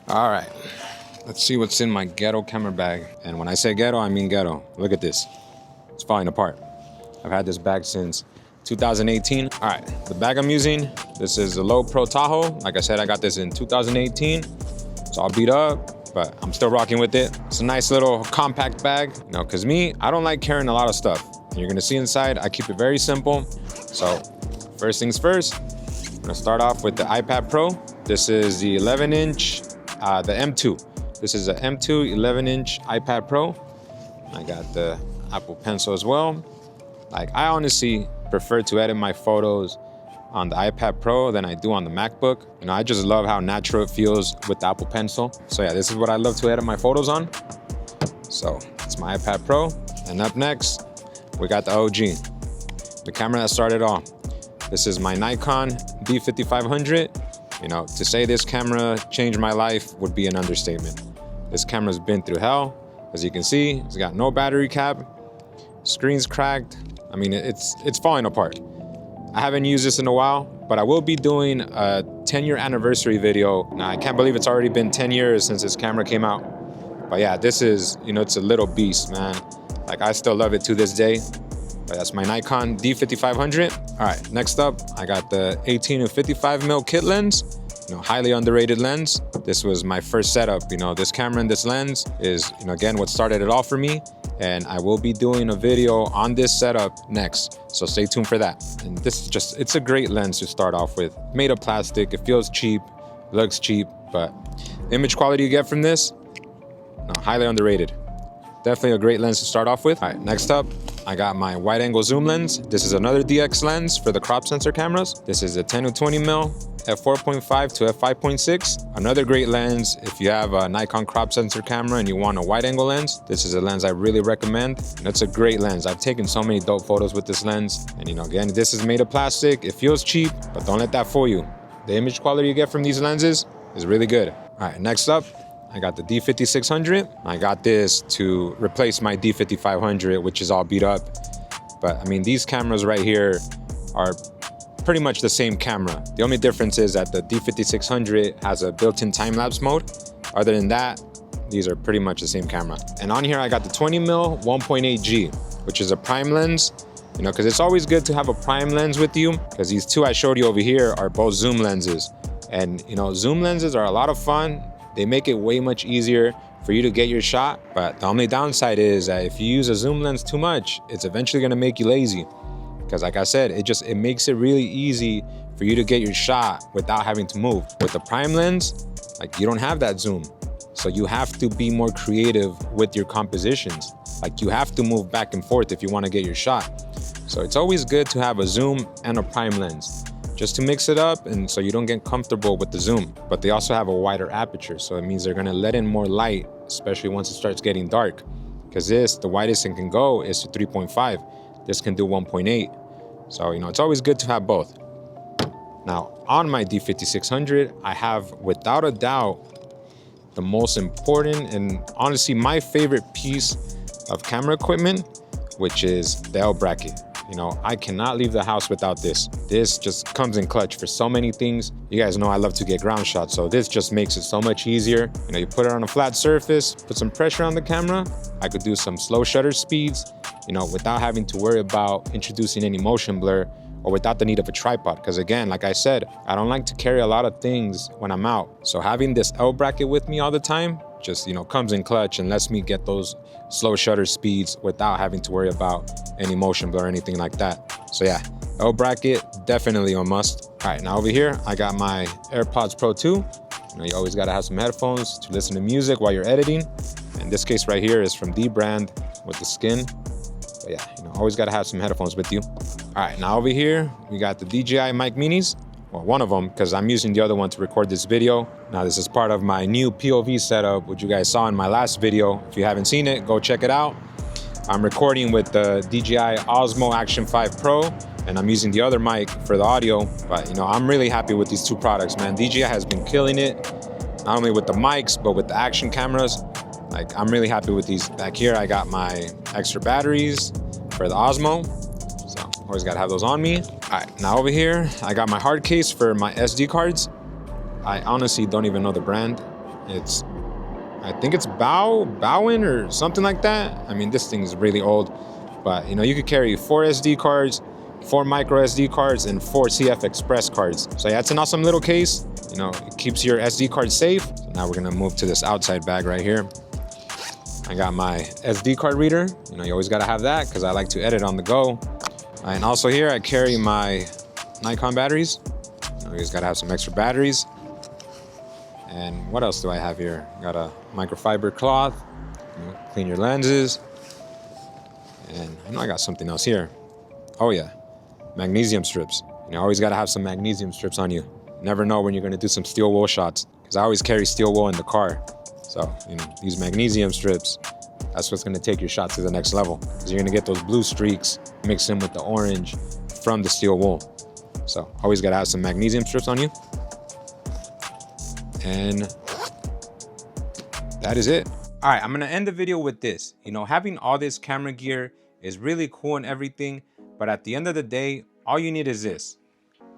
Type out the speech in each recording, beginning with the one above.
All right, let's see what's in my ghetto camera bag. And when I say ghetto, I mean ghetto. Look at this. It's falling apart. I've had this bag since 2018. All right, the bag I'm using, this is a Low Pro Tahoe. Like I said, I got this in 2018. It's all beat up, but I'm still rocking with it. It's a nice little compact bag, you know, cause me, I don't like carrying a lot of stuff. And you're gonna see inside, I keep it very simple. So first things first, I'm gonna start off with the iPad Pro. This is the 11-inch, the M2. This is a M2 11-inch iPad Pro. I got the Apple Pencil as well. Like, I honestly prefer to edit my photos on the iPad Pro than I do on the MacBook. You know, I just love how natural it feels with the Apple Pencil. So yeah, this is what I love to edit my photos on. So it's my iPad Pro. And up next, we got the OG, the camera that started all. This is my Nikon D5500. You know, to say this camera changed my life would be an understatement. This camera's been through hell. As you can see, it's got no battery cap, screen's cracked. I mean, it's falling apart. I haven't used this in a while, but I will be doing a 10-year anniversary video. Now, I can't believe it's already been 10 years since this camera came out. But yeah, this is, you know, it's a little beast, man. Like, I still love it to this day. But that's my Nikon D5500. All right, next up, I got the 18 to 55mm kit lens. You know, highly underrated lens. This was my first setup. You know, this camera and this lens is, you know, again, what started it all for me. And I will be doing a video on this setup next. So stay tuned for that. And this is just, it's a great lens to start off with. Made of plastic, it feels cheap, looks cheap, but the image quality you get from this, no, highly underrated. Definitely a great lens to start off with. All right, next up, I got my wide angle zoom lens. This is another DX lens for the crop sensor cameras. This is a 10 to 20mm f4.5 to f5.6. Another great lens if you have a Nikon crop sensor camera and you want a wide angle lens. This is a lens I really recommend. And it's a great lens. I've taken so many dope photos with this lens. And you know, again, this is made of plastic. It feels cheap, but don't let that fool you. The image quality you get from these lenses is really good. All right, next up, I got the D5600. I got this to replace my D5500, which is all beat up. But I mean, these cameras right here are pretty much the same camera. The only difference is that the D5600 has a built-in time-lapse mode. Other than that, these are pretty much the same camera. And on here, I got the 20mm 1.8G, which is a prime lens. You know, because it's always good to have a prime lens with you, because these two I showed you over here are both zoom lenses. And you know, zoom lenses are a lot of fun. They make it way much easier for you to get your shot. But the only downside is that if you use a zoom lens too much, it's eventually gonna make you lazy. Because like I said, it makes it really easy for you to get your shot without having to move. With the prime lens, like, you don't have that zoom. So you have to be more creative with your compositions. Like, you have to move back and forth if you wanna get your shot. So it's always good to have a zoom and a prime lens, just to mix it up and so you don't get comfortable with the zoom. But they also have a wider aperture, so it means they're gonna let in more light, especially once it starts getting dark. Because this, the widest it can go is to 3.5. This can do 1.8. So, you know, it's always good to have both. Now, on my D5600, I have, without a doubt, the most important and honestly my favorite piece of camera equipment, which is the L bracket. You know, I cannot leave the house without this. This just comes in clutch for so many things. You guys know I love to get ground shots, so this just makes it so much easier. You know, you put it on a flat surface, put some pressure on the camera. I could do some slow shutter speeds, you know, without having to worry about introducing any motion blur or without the need of a tripod. Because again, like I said, I don't like to carry a lot of things when I'm out. So having this L bracket with me all the time just, you know, comes in clutch and lets me get those slow shutter speeds without having to worry about any motion blur or anything like that. So yeah, L bracket, definitely a must. All right, now over here, I got my AirPods Pro 2. You know, you always gotta have some headphones to listen to music while you're editing. In this case right here is from D brand with the skin. But yeah, you know, always gotta have some headphones with you. All right, now over here, we got the DJI Mic Minis. Well, one of them, because I'm using the other one to record this video. Now, this is part of my new POV setup, which you guys saw in my last video. If you haven't seen it, go check it out. I'm recording with the DJI Osmo Action 5 Pro, and I'm using the other mic for the audio. But, you know, I'm really happy with these two products, man. DJI has been killing it, not only with the mics, but with the action cameras. Like, I'm really happy with these. Back here, I got my extra batteries for the Osmo. So, always gotta have those on me. All right, now over here, I got my hard case for my SD cards. I honestly don't even know the brand. I think it's Bowen or something like that. I mean, this thing is really old, but you know, you could carry 4 SD cards, 4 micro SD cards, and 4 CF Express cards. So yeah, it's an awesome little case. You know, it keeps your SD card safe. So now we're gonna move to this outside bag right here. I got my SD card reader. You know, you always gotta have that because I like to edit on the go. And also here I carry my Nikon batteries. You always gotta have some extra batteries. And what else do I have here? Got a microfiber cloth, you know, clean your lenses. And I know I got something else here. Oh yeah, magnesium strips. You know, always gotta have some magnesium strips on you. Never know when you're gonna do some steel wool shots, because I always carry steel wool in the car. So, you know, these magnesium strips, that's what's gonna take your shot to the next level, because you're gonna get those blue streaks mixed in with the orange from the steel wool. So always gotta have some magnesium strips on you. And that is it. All right, I'm gonna end the video with this. You know, having all this camera gear is really cool and everything, but at the end of the day, all you need is this: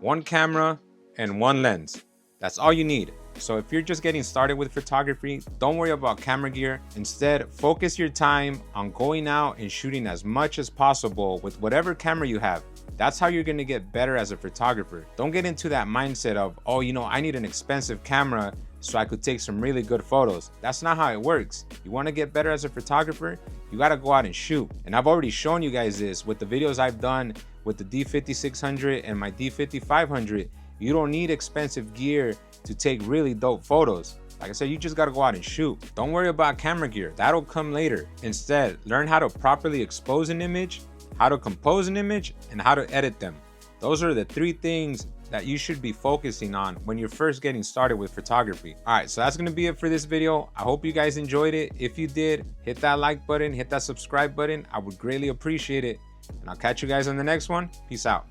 1 camera and 1 lens. That's all you need. So if you're just getting started with photography, don't worry about camera gear. Instead, focus your time on going out and shooting as much as possible with whatever camera you have. That's how you're gonna get better as a photographer. Don't get into that mindset of, oh, you know, I need an expensive camera so I could take some really good photos. That's not how it works. You wanna get better as a photographer, you gotta go out and shoot. And I've already shown you guys this with the videos I've done with the D5600 and my D5500. You don't need expensive gear to take really dope photos. Like I said, you just gotta go out and shoot. Don't worry about camera gear, that'll come later. Instead, learn how to properly expose an image, how to compose an image, and how to edit them. Those are the 3 things that you should be focusing on when you're first getting started with photography. All right, so that's gonna be it for this video. I hope you guys enjoyed it. If you did, hit that like button, hit that subscribe button. I would greatly appreciate it. And I'll catch you guys on the next one. Peace out.